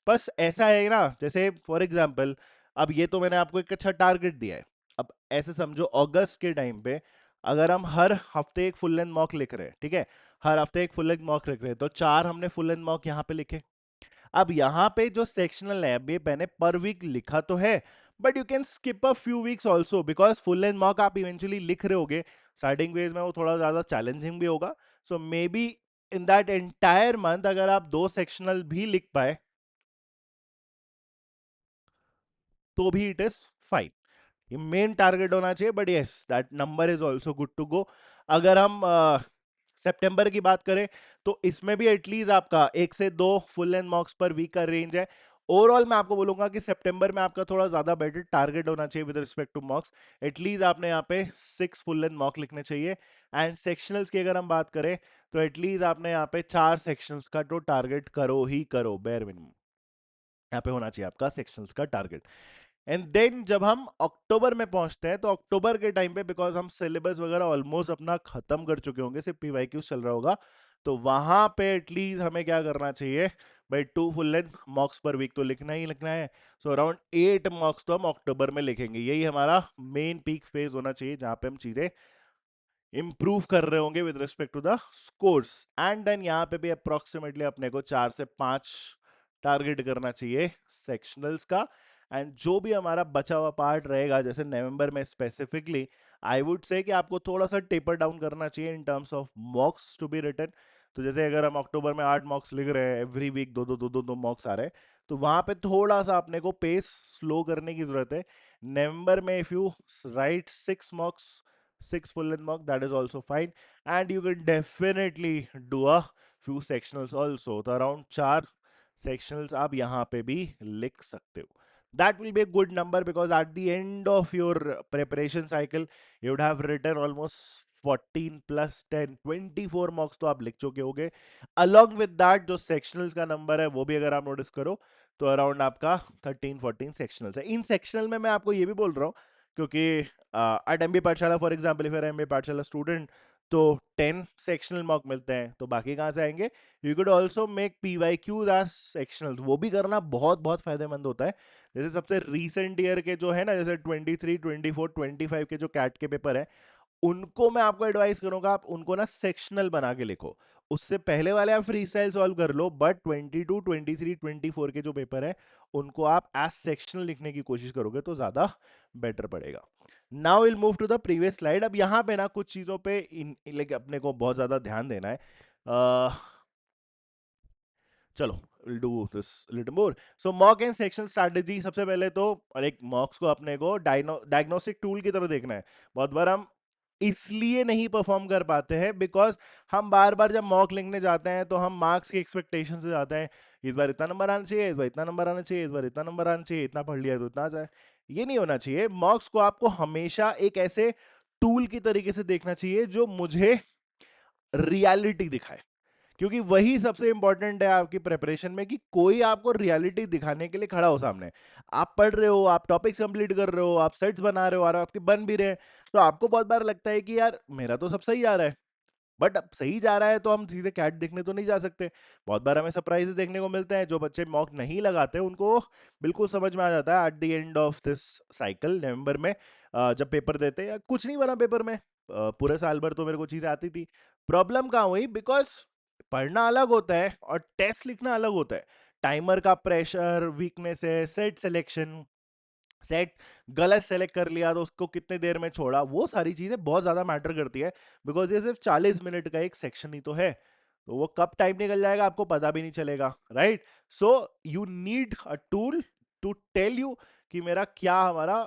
Speaker 1: बस ऐसा है ना, जैसे फॉर एग्जाम्पल अब ये तो मैंने आपको एक अच्छा टारगेट दिया है। अब ऐसे समझो अगस्त के टाइम पे अगर हम हर हफ्ते एक फुल लेंथ मॉक लिख रहे हैं, ठीक है, हर हफ्ते एक फुल लेंथ मॉक लिख रहे हैं, तो 4 हमने फुल लेंथ मॉक यहाँ पे लिखे। अब यहाँ पे जो सेक्शनल है, ये मैंने पर वीक लिखा तो है, but you can skip a few weeks also, because full length mock आप इवेंचुअली लिख रहे होगे, स्टार्टिंग फेज में वो थोड़ा ज्यादा चैलेंजिंग भी होगा। So maybe in that entire month अगर आप 2 सेक्शनल भी लिख पाए तो भी इट इज फाइन। ये मेन टारगेट होना चाहिए, but yes that number is also good to go. अगर हम सितंबर की बात करें तो इसमें भी एटलीस्ट आपका 1 से 2 फुल लेंथ मॉक्स पर वीक का रेंज है। ओवरऑल मैं आपको बोलूंगा कि सितंबर में आपका थोड़ा ज्यादा बेटर टारगेट होना चाहिए with respect to mocks. At least आपने यहाँ पे 6 फुल लेंथ मॉक लिखने चाहिए। एंड सेक्शनल्स की अगर हम बात करें तो एटलीस्ट आपने यहाँ पे 4 सेक्शंस का तो टारगेट करो ही करो, बेयर मिनिमम यहाँ पे होना चाहिए आपका सेक्शंस का टारगेट। एंड देन जब हम अक्टूबर में पहुंचते हैं तो अक्टूबर के टाइम पे बिकॉज हम सिलेबस वगैरह ऑलमोस्ट अपना खत्म कर चुके होंगे, सिर्फ पीवाईक्यू चल रहा होगा, तो वहां पे एटलीस्ट हमें क्या करना चाहिए भाई, 2 फुल लेंथ मॉक्स पर वीक तो लिखना ही लिखना है। सो अराउंड 8 मॉक्स तो हम अक्टूबर में लिखेंगे, यही हमारा मेन पीक फेज होना चाहिए जहां पे हम चीजें इंप्रूव कर रहे होंगे with respect to the scores. And then यहाँ पे भी अप्रोक्सीमेटली अपने को 4 से 5 टारगेट करना चाहिए सेक्शनल्स का। एंड जो भी हमारा बचा हुआ पार्ट रहेगा जैसे नवंबर में स्पेसिफिकली, आई वुड से कि आपको थोड़ा सा टेपर डाउन करना चाहिए in terms of mocks to be written. तो जैसे अगर हम अक्टूबर में 8 मॉक्स लिख रहे हैं, एवरी वीक दो मॉक्स आ रहे हैं, तो वहां पे थोड़ा सा अपने को पेस स्लो करने की जरूरत है। नवंबर में if you right 6 मॉक्स, 6 full length mock, that is also fine, and you can definitely do a few sectionals also, तो around 4 sectionals आप यहाँ पे भी लिख सकते हो। That will be a good number because at the end of your preparation cycle you would have written almost 14 plus 10 24 मॉक्स तो आप लिख चुके होगे। along with that जो sectionals का नंबर है वो भी अगर आप नोटिस करो तो अराउंड आपका 13-14 सेक्शनल्स है। इन सेक्शनल में मैं आपको ये भी बोल रहा हूँ क्योंकि एट एमबी पाठशाला फॉर एग्जांपल, इफ एमबी पाठशाला स्टूडेंट, तो 10 सेक्शनल मॉक मिलते हैं, तो बाकी कहाँ से आएंगे? You could also make PYQ as sectional, वो भी करना बहुत बहुत फायदेमंद होता है। जैसे सबसे रीसेंट ईयर के जो है ना, जैसे 23, 24, 25 के जो कैट के पेपर है, उनको मैं आपको एडवाइस करूंगा आप उनको ना सेक्शनल बना के लिखो। उससे पहले वाले आप फ्री स्टाइल सॉल्व कर लो, बट 22, 23, 24 के जो पेपर है उनको आप एज सेक्शनल लिखने की कोशिश करोगे तो ज्यादा बेटर पड़ेगा। Now will move to the previous slide. अब यहाँ पे ना कुछ चीजों पे लाइक अपने को बहुत ज्यादा ध्यान देना है। चलो we'll do this a little more. So mock and section strategy, सबसे पहले तो लाइक मॉक्स को अपने को डायग्नोस्टिक टूल की तरह देखना है। बहुत बार हम इसलिए नहीं परफॉर्म कर पाते हैं बिकॉज हम बार बार जब मॉक लिखने जाते हैं तो हम मार्क्स की एक्सपेक्टेशन से जाते हैं, इस बार इतना नंबर आना चाहिए, इस बार इतना नंबर आना चाहिए, इस बार इतना नंबर आना चाहिए, इतना पढ़ लिया तो इतना आ जाए। ये नहीं होना चाहिए। मॉक्स को आपको हमेशा एक ऐसे टूल की तरीके से देखना चाहिए जो मुझे रियलिटी दिखाए, क्योंकि वही सबसे इंपॉर्टेंट है आपकी प्रिपरेशन में कि कोई आपको रियलिटी दिखाने के लिए खड़ा हो सामने। आप पढ़ रहे हो, आप टॉपिक्स कंप्लीट कर रहे हो, आप सेट्स बना रहे हो और आपके बन भी रहे हैं, तो आपको बहुत बार लगता है कि यार मेरा तो सब सही जा रहा है, बट अब सही जा रहा है तो हम सीधे कैट देखने तो नहीं जा सकते। बहुत बार हमें सरप्राइजेस देखने को मिलते हैं। जो बच्चे मॉक नहीं लगाते उनको बिल्कुल समझ में आ जाता है at the end of this cycle, नवंबर में जब पेपर देते हैं, या कुछ नहीं बना पेपर में, पूरे साल भर तो मेरे को चीजें आती थी। प्रॉब्लम कहाँ हुई? बिकॉज पढ़ना अलग होता है और टेस्ट लिखना अलग होता है। टाइमर का प्रेशर, वीकनेस है, सेट सिलेक्शन, सेट गलत सेलेक्ट कर लिया तो उसको कितने देर में छोड़ा, वो सारी चीजें बहुत ज्यादा मैटर करती है। बिकॉज ये सिर्फ 40 मिनट का एक सेक्शन ही तो है, तो वो कब टाइम निकल जाएगा आपको पता भी नहीं चलेगा, right? So you need a tool to tell you कि मेरा क्या हमारा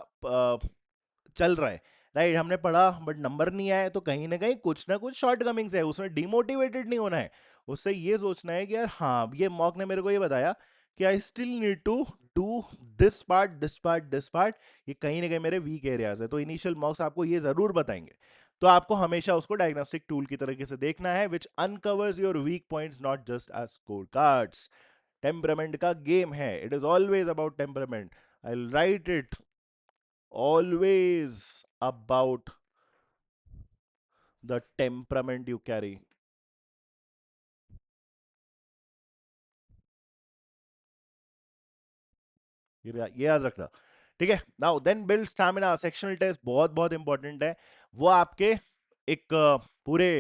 Speaker 1: चल रहा है, राइट? हमने पढ़ा बट नंबर नहीं आया तो कहीं ना कुछ शॉर्ट कमिंग्स है, उसमें डिमोटिवेटेड नहीं होना है। उससे ये सोचना है कि यार हाँ, ये मॉक ने मेरे को ये बताया कि I still need to do this part, this part, this part, ये कहीं ना कहीं मेरे वीक एरियाज है। तो इनिशियल मॉक्स आपको ये जरूर बताएंगे, तो आपको हमेशा उसको डायग्नोस्टिक टूल की तरीके से देखना है, which uncovers your weak points, not just as score cards. Temperament का गेम है, it is always about temperament. I write it, always about the temperament you carry. ये याद रखना, ठीक है? Now then build stamina. Sectional test बहुत बहुत इंपॉर्टेंट है। वो आपके एक पूरे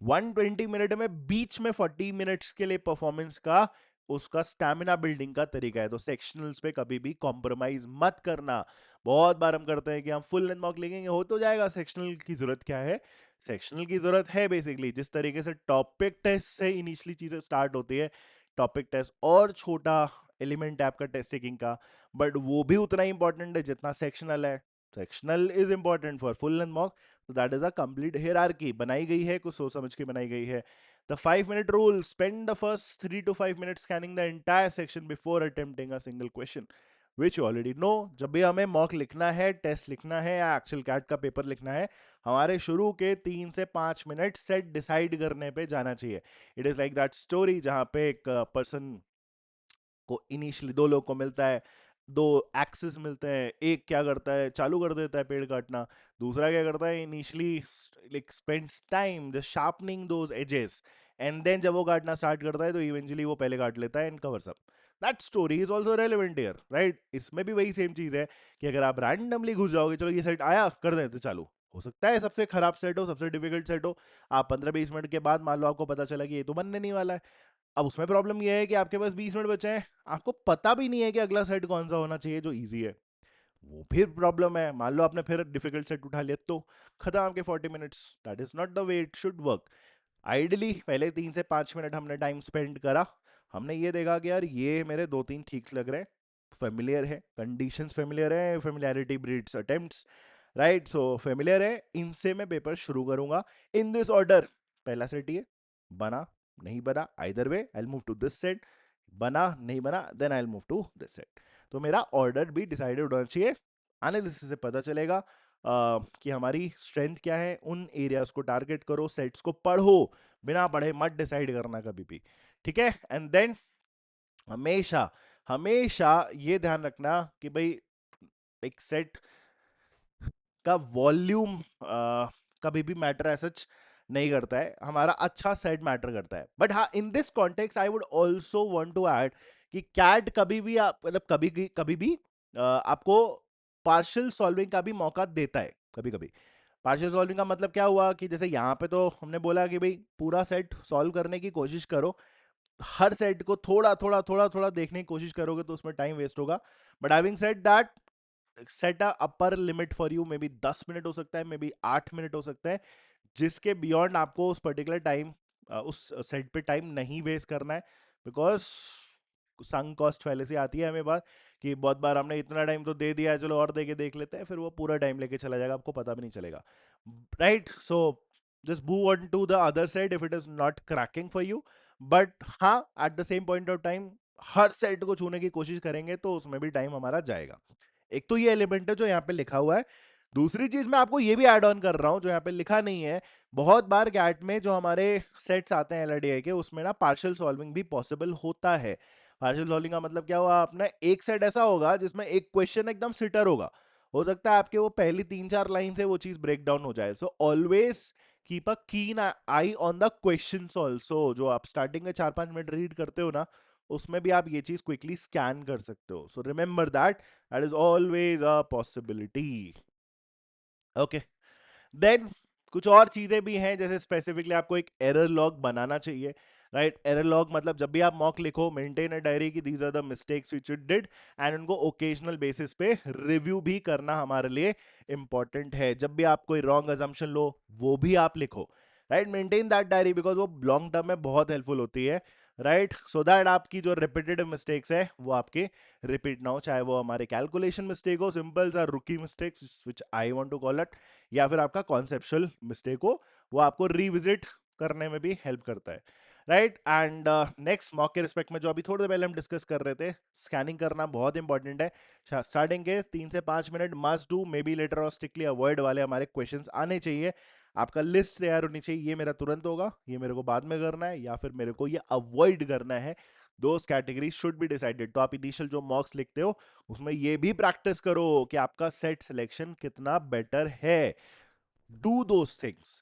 Speaker 1: 120 मिनट में बीच में 40 मिनट्स के लिए परफॉर्मेंस का उसका स्टैमिना बिल्डिंग का तरीका है। तो सेक्शनल्स पे कभी भी कॉम्प्रोमाइज मत करना। बहुत बार हम करते हैं कि हम फुल लेंथ मॉक लिखेंगे, हो तो जाएगा, सेक्शनल की जरूरत क्या है? सेक्शनल की जरूरत है बेसिकली जिस तरीके से टॉपिक टेस्ट से इनिशियली चीजें स्टार्ट होती है, टॉपिक टेस्ट और छोटा एलिमेंट है आपका टेस्ट टेकिंग का, बट वो भी उतना ही इंपॉर्टेंट है जितना सेक्शनल है। Sectional is important for full length mock, so that is a complete hierarchy बनाई गई है, कुछ सोच समझ के बनाई गई है. The 5 minute rule: spend the first 3 to 5 minutes scanning the entire section before attempting a single question, which you already know. जब भी हमें मॉक लिखना है, टेस्ट लिखना है या एक्चुअल कैट का पेपर लिखना है, हमारे शुरू के 3 से 5 मिनट सेट डिसाइड करने पे जाना चाहिए. It is like that story जहाँ पे एक पर्सन को इनिशियली दो लोग को मिलता है, दो एक्सिस मिलते हैं. एक क्या करता है, चालू कर देता है पेड़ काटना. दूसरा क्या करता है, initially like spends time just sharpening those edges, and then जब वो काटना स्टार्ट करता है तो इवेंचुअली वो पहले काट लेता है and covers up. That story is also relevant here, right. इसमें भी वही सेम चीज है कि अगर आप रैंडमली घुस जाओगे, चलो ये सेट आया कर देते चालू, हो सकता है सबसे खराब सेट हो, सबसे डिफिकल्ट सेट हो. आप 15-20 मिनट के बाद मान लो आपको पता चला कि ये तो बनने नहीं वाला है. अब उसमें प्रॉब्लम यह है कि आपके पास 20 मिनट बचे हैं, आपको पता भी नहीं है कि अगला सेट कौन सा होना चाहिए जो इजी है. वो फिर प्रॉब्लम है. मान लो आपने फिर डिफिकल्ट सेट उठा लिया तो खत्म आपके 40 minutes. That is not the way it should work. Ideally पहले 3 से 5 मिनट हमने टाइम स्पेंड करा, हमने ये देखा कि यार ये मेरे 2-3 ठीक लग रहे हैं, फेमिलियर है, कंडीशंस फेमिलियर है, familiarity breeds attempts, right. So familiar है, इनसे मैं पेपर शुरू करूंगा इन दिस ऑर्डर. पहला सेट ये बना, नहीं बना, either way I will move to this set. बना, नहीं बना, then I will move to this set. तो मेरा ऑर्डर भी डिसाइडेड होना चाहिए. एनालिसिस से पता चलेगा कि हमारी स्ट्रेंथ क्या है. उन एरियाज को टारगेट करो, सेट्स को पढ़ो, बिना पढ़े मत डिसाइड करना कभी भी, ठीक है. एंड देन हमेशा हमेशा ये ध्यान रखना कि भाई एक सेट का वॉल्यूम कभी भी मैटर एज सच नहीं करता है, हमारा अच्छा सेट मैटर करता है. बट हाँ, in this context I would also want to add कि कैट कभी भी मतलब कभी भी आपको पार्शियल सॉल्विंग का भी मौका देता है. कभी कभी पार्शियल सॉल्विंग का मतलब क्या हुआ कि जैसे यहाँ पे तो हमने बोला कि भाई पूरा सेट सॉल्व करने की कोशिश करो, हर सेट को थोड़ा थोड़ा थोड़ा थोड़ा देखने की कोशिश करोगे तो उसमें टाइम वेस्ट होगा. But having said that, set a upper limit for you, may be 10 minute हो सकता है, मे बी 8 मिनट हो सकता है, जिसके बियॉन्ड आपको उस पर्टिकुलर टाइम उस सेट पे टाइम नहीं वेस्ट करना है. बिकॉज संक कॉस्ट फैलेसी आती है हमें बात कि बहुत बार हमने इतना टाइम तो दे दिया है, चलो और दे के देख लेते हैं, फिर वो पूरा टाइम लेके चला जाएगा, आपको पता भी नहीं चलेगा, right. So just move on to the other side if it is not cracking for you. But हाँ, at the same point of time हर सेट को छूने की कोशिश करेंगे तो उसमें भी टाइम हमारा जाएगा. एक तो ये एलिमेंट है जो यहाँ पे लिखा हुआ है. दूसरी चीज मैं आपको ये भी ऐड ऑन कर रहा हूँ जो यहाँ पे लिखा नहीं है. बहुत बार गैट में जो हमारे सेट्स आते हैं एलआरडीआई के, उसमें ना पार्शियल सॉल्विंग भी पॉसिबल होता है. पार्शियल सॉल्विंग का मतलब क्या हुआ, अपना एक सेट ऐसा होगा जिसमें एक क्वेश्चन एकदम सिटर होगा, हो सकता है आपके वो पहली 3-4 लाइन से वो चीज ब्रेक डाउन हो जाए. सो ऑलवेज कीप अ कीन आई ऑन द क्वेश्चंस ऑल्सो. जो आप स्टार्टिंग में 4-5 मिनट रीड करते हो ना, उसमें भी आप ये चीज क्विकली स्कैन कर सकते हो. So remember that that is always a possibility. Okay, then कुछ और चीजें भी हैं, जैसे स्पेसिफिकली आपको एक एरर लॉग बनाना चाहिए, राइट. एरर लॉग मतलब जब भी आप मॉक लिखो, मेंटेन अ डायरी की these are the mistakes which you did, and उनको ओकेजनल बेसिस पे रिव्यू भी करना हमारे लिए इंपॉर्टेंट है. जब भी आप कोई रॉन्ग अजम्पशन लो वो भी आप लिखो, right. Maintain that diary because वो लॉन्ग टर्म में बहुत हेल्पफुल होती है, राइट. सो दैट आपकी जो रिपीटेटिव मिस्टेक्स है वो आपके रिपीट ना हो, चाहे वो हमारे कैलकुलेशन मिस्टेक हो, सिंपल सा rookie mistakes which I want to call it, या फिर आपका कॉन्सेप्चुअल मिस्टेक हो, वो आपको रिविजिट करने में भी हेल्प करता है, राइट. एंड नेक्स्ट मॉक के रिस्पेक्ट में जो अभी थोड़ी देर पहले हम डिस्कस कर रहे थे, स्कैनिंग करना बहुत इंपॉर्टेंट है. स्टार्टिंग के 3 से 5 minute must do, maybe later और स्ट्रिक्टली अवॉइड वाले हमारे क्वेश्चंस आने चाहिए. आपका लिस्ट तैयार होनी चाहिए, ये मेरा तुरंत होगा, ये मेरे को बाद में करना है, या फिर मेरे को ये अवॉइड करना है. दोस कैटेगरीज शुड बी डिसाइडेड. तो आप इनिशियल जो मॉक्स लिखते हो उसमें ये भी प्रैक्टिस करो कि आपका सेट सिलेक्शन कितना बेटर है. Do those things,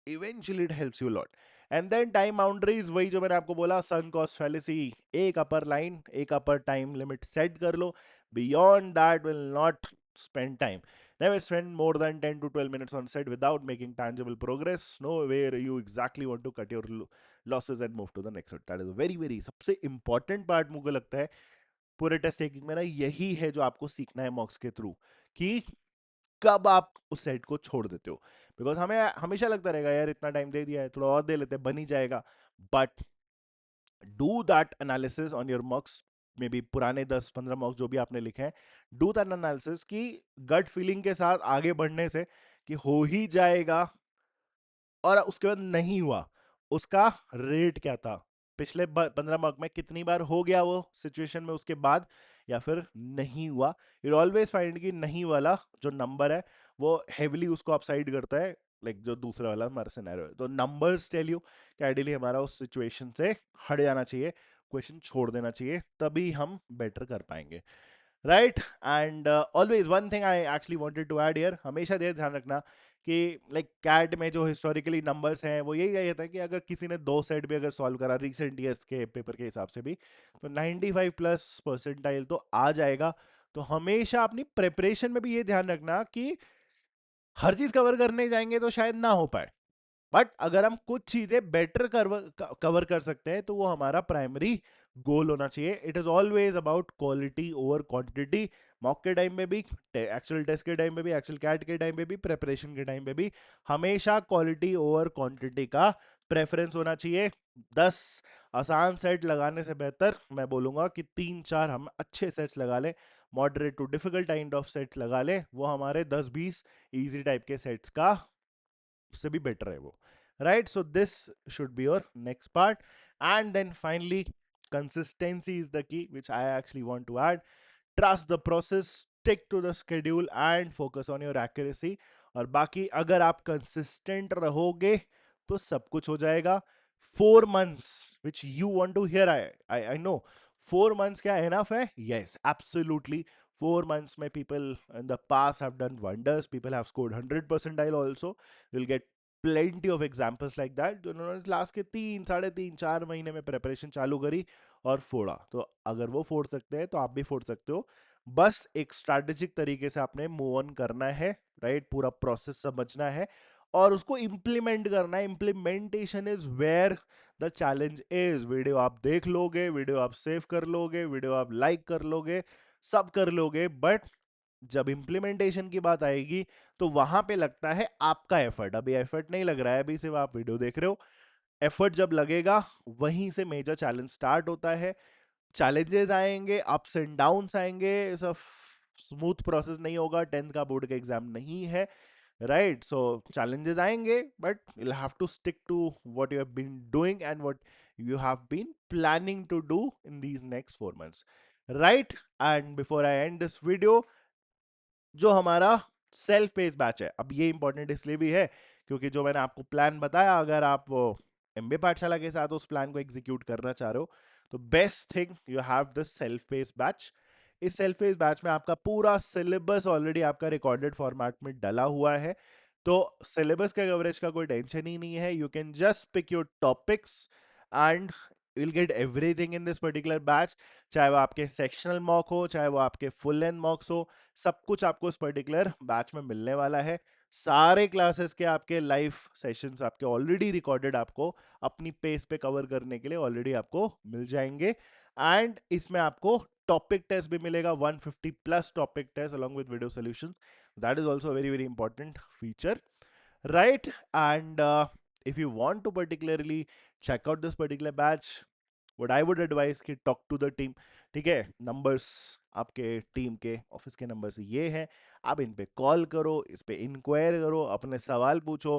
Speaker 1: eventually it helps you a lot. And then time boundaries, वही जो मैंने आपको बोला, sunk cost fallacy. एक अपर लाइन, एक अपर टाइम लिमिट सेट कर लो, beyond that will not spend time. Never spend more than 10 to 12 minutes on set without making tangible progress. No, where you exactly want to cut your losses and move to the next one. That is a very very सबसे important part मुझे लगता है पूरे टेस्ट टेकिंग में ना, यही है जो आपको सीखना है मॉक्स के थ्रू, कि कब आप उस सेट को छोड़ देते हो. बिकॉज हमें हमेशा लगता रहेगा यार इतना टाइम दे दिया है, थोड़ा और दे लेते, बन ही जाएगा. But do that analysis on your मॉक्स may be पुराने 10-15 मॉक्स जो भी आपने लिखे हैं, डू दैट एनालिसिस कि गट फीलिंग के साथ आगे बढ़ने से कि हो ही जाएगा, और उसके बाद नहीं हुआ, उसका रेट क्या था, पिछले 15 मार्क में कितनी बार हो गया वो सिचुएशन में उसके बाद, या फिर नहीं हुआ। यू ऑलवेज फाइंड कि नहीं वाला जो नंबर है वो हेविली उसको अपसाइड करता है, लाइक जो दूसरा वाला हमारा सिनेरियो है। तो नंबर्स टेल यू कि आइडियली हमारा उस सिचुएशन से हट जाना चाहिए, क्वेश्चन छोड़ देना चाहिए, तभी हम बेटर कर पाएंगे, right. And always one thing I actually wanted to add here, हमेशा ये ध्यान रखना कि लाइक कैट में जो हिस्टोरिकली नंबर्स हैं वो यही रहता है कि अगर किसी ने 2 सेट भी अगर सॉल्व करा रिसेंट ईयर्स के पेपर के हिसाब से भी, तो 95 प्लस परसेंटाइल तो आ जाएगा। तो हमेशा अपनी प्रिपरेशन में भी ये ध्यान रखना कि हर चीज कवर करने जाएंगे तो शायद ना हो पाए, बट अगर हम कुछ चीजें बेटर कवर कर सकते हैं तो वो हमारा प्राइमरी गोल होना चाहिए। It is always about quality over quantity. Mock के टाइम में भी, एक्चुअल टेस्ट के टाइम में भी, एक्चुअल कैट के टाइम में भी, प्रेपरेशन के टाइम में भी, हमेशा क्वालिटी ओवर क्वांटिटी का प्रेफरेंस होना चाहिए। 10 आसान सेट लगाने से बेहतर मैं बोलूंगा कि 3-4 हम अच्छे सेट्स लगा ले, moderate to difficult kind of sets लगा ले, वो हमारे 10-20 इजी टाइप के सेट्स का उससे भी बेटर है वो, right. So this should be your next part. And then finally, consistency is the key which I actually want to add. Trust the process, stick to the schedule and focus on your accuracy. और बाकी अगर आप कंसिस्टेंट रहोगे तो सब कुछ हो जाएगा। 4 months which you want to hear, I know 4 months क्या enough है? Yes, absolutely. 4 months में people in the past have done wonders. People have scored 100 percentile also. You'll get plenty of examples like that जो उन्होंने लास्ट के 3, 3.5, 4 महीने में प्रेपरेशन चालू करी और फोड़ा। तो अगर वो फोड़ सकते हैं तो आप भी फोड़ सकते हो। बस एक स्ट्रैटेजिक तरीके से आपने मूव ऑन करना है, राइट। पूरा प्रोसेस समझना है और उसको इम्प्लीमेंट करना है। Implementation is where the challenge is. Video आप देख लोगे, वीडियो आप सेव कर लोगे, वीडियो आप लाइक कर लोगे, सब कर लोगे, बट जब इम्प्लीमेंटेशन की बात आएगी तो वहां पे लगता है आपका एफर्ट। अभी एफर्ट नहीं लग रहा है, अभी सिर्फ आप वीडियो देख रहे हो। एफर्ट जब लगेगा वहीं से मेजर चैलेंज स्टार्ट होता है। चैलेंजेस आएंगे, अप्स एंड डाउन्स आएंगे, सब स्मूथ प्रोसेस नहीं होगा। 10th का बोर्ड का एग्जाम नहीं है, राइट। सो challenges आएंगे, but you'll have to stick to what you have been doing and what you have been planning to do in these next 4 months, right? And before I end this video, जो हमारा सेल्फ पेस बैच है, अब ये इंपॉर्टेंट इसलिए भी है क्योंकि जो मैंने आपको प्लान बताया, अगर आप वो एमबीए पाठशाला के साथ उस प्लान को एग्जीक्यूट करना चाह रहे हो तो best thing you have the self pace batch. इस सेल्फ पेस बैच में आपका पूरा सिलेबस ऑलरेडी आपका रिकॉर्डेड फॉर्मेट में डला हुआ है, तो सिलेबस के कवरेज का कोई टेंशन ही नहीं है। You can just pick your topics and you will get everything in this particular batch. चाहे वो आपके सेक्शनल मॉक हो, चाहे वो आपके फुल लेंथ मॉक्स हो, सब कुछ आपको इस पर्टिकुलर बैच में मिलने वाला है। सारे क्लासेस के आपके लाइव सेशंस आपके ऑलरेडी रिकॉर्डेड आपको अपनी पेस पे कवर करने के लिए ऑलरेडी आपको मिल जाएंगे। एंड इसमें आपको टॉपिक टेस्ट भी मिलेगा, 150 plus topic test along with video solutions. That is also a very very important feature, right? And if you want to particularly check out this particular batch, what I would advise कि talk to the team। ठीक है, नंबर्स आपके टीम के ऑफिस के नंबर्स ये हैं, आप इन पे कॉल करो, इस पे इंक्वायर करो, अपने सवाल पूछो,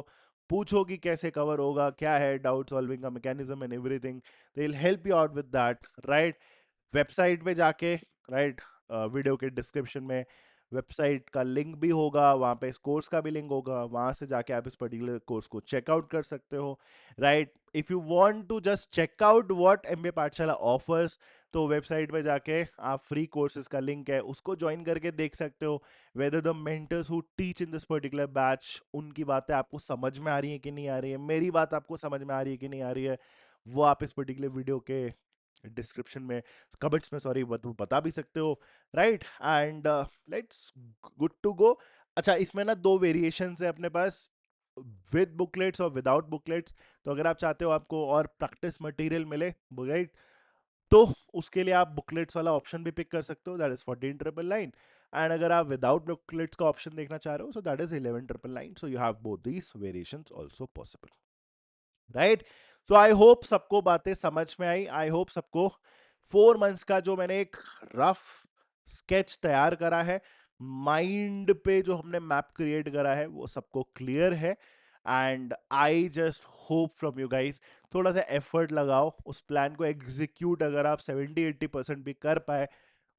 Speaker 1: पूछो कि कैसे कवर होगा, क्या है डाउट सॉल्विंग का mechanism and everything. They will help you out with that, right. Website पे जाके, राइट, वीडियो के डिस्क्रिप्शन में वेबसाइट का लिंक भी होगा, वहाँ पे इस कोर्स का भी लिंक होगा, वहाँ से जाके आप इस पर्टिकुलर कोर्स को चेकआउट कर सकते हो, right. If you want to just check out what MBA Pathshala offers, तो वेबसाइट पे जाके आप फ्री कोर्सेज का लिंक है उसको ज्वाइन करके देख सकते हो whether the mentors who teach in this particular batch, उनकी बातें आपको समझ में आ रही है कि नहीं आ रही है, मेरी बात आपको समझ में आ रही है कि नहीं आ रही है, वो आप इस पर्टिकुलर वीडियो के डिस्क्रिप्शन में, कमेंट्स में सॉरी, बता भी सकते हो, right. And let's good to go. अच्छा, इसमें ना 2 वेरिएशंस है अपने पास, विद बुकलेट्स और विदाउट बुकलेट्स। तो अगर आप चाहते हो आपको और प्रैक्टिस मटेरियल मिले, राइट, तो उसके लिए आप बुकलेट्स वाला ऑप्शन भी पिक कर सकते हो, दैट इज 14,999। एंड अगर आप विदाउट बुकलेट्स का ऑप्शन देखना चाह रहे हो, so that is 11,999। So you have both these variations also possible, right. So I hope सबको बातें समझ में आई, आई होप सबको 4 मंथ्स का जो मैंने एक रफ स्केच तैयार करा है, माइंड पे जो हमने मैप क्रिएट करा है वो सबको क्लियर है। And I just hope from you guys थोड़ा सा एफर्ट लगाओ उस प्लान को एग्जीक्यूट। अगर आप 70-80% भी कर पाए,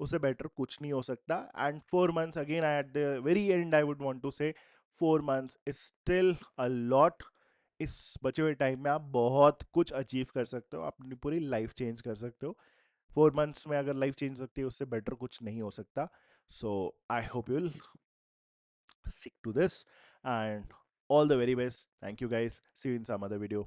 Speaker 1: उससे बेटर कुछ नहीं हो सकता। And 4 months again, at the very end I would want to say 4 months is still a lot. इस बचे हुए टाइम में आप बहुत कुछ अचीव कर सकते हो, अपनी पूरी लाइफ चेंज कर सकते हो। 4 मंथ्स में अगर लाइफ चेंज सकती है, उससे बेटर कुछ नहीं हो सकता। So I hope you will stick to this, and all the very best. Thank you guys, see you in some other video.